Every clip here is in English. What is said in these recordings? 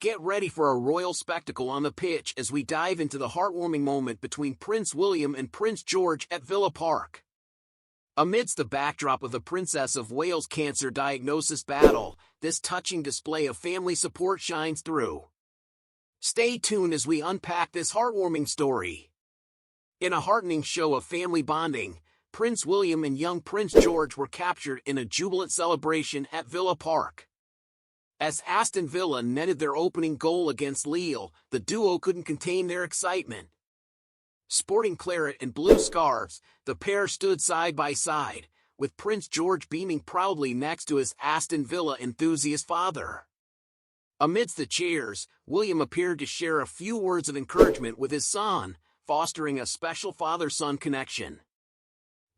Get ready for a royal spectacle on the pitch as we dive into the heartwarming moment between Prince William and Prince George at Villa Park. Amidst the backdrop of the Princess of Wales' cancer diagnosis battle, this touching display of family support shines through. Stay tuned as we unpack this heartwarming story. In a heartening show of family bonding, Prince William and young Prince George were captured in a jubilant celebration at Villa Park. As Aston Villa netted their opening goal against Lille, the duo couldn't contain their excitement. Sporting claret and blue scarves, the pair stood side by side, with Prince George beaming proudly next to his Aston Villa enthusiast father. Amidst the cheers, William appeared to share a few words of encouragement with his son, fostering a special father-son connection.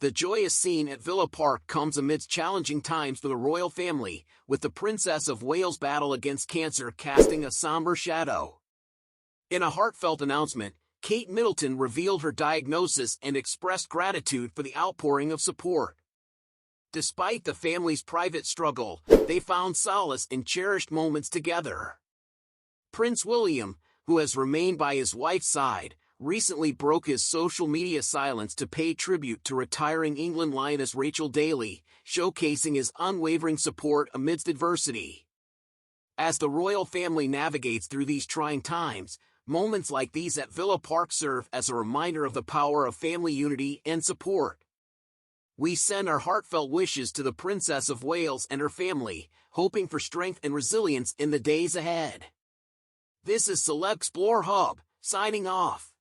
The joyous scene at Villa Park comes amidst challenging times for the royal family, with the Princess of Wales' battle against cancer casting a somber shadow. In a heartfelt announcement, Kate Middleton revealed her diagnosis and expressed gratitude for the outpouring of support. Despite the family's private struggle, they found solace in cherished moments together. Prince William, who has remained by his wife's side, recently broke his social media silence to pay tribute to retiring England lioness Rachel Daly, showcasing his unwavering support amidst adversity. As the royal family navigates through these trying times, moments like these at Villa Park serve as a reminder of the power of family unity and support. We send our heartfelt wishes to the Princess of Wales and her family, hoping for strength and resilience in the days ahead. This is Celeb Explore Hub, signing off.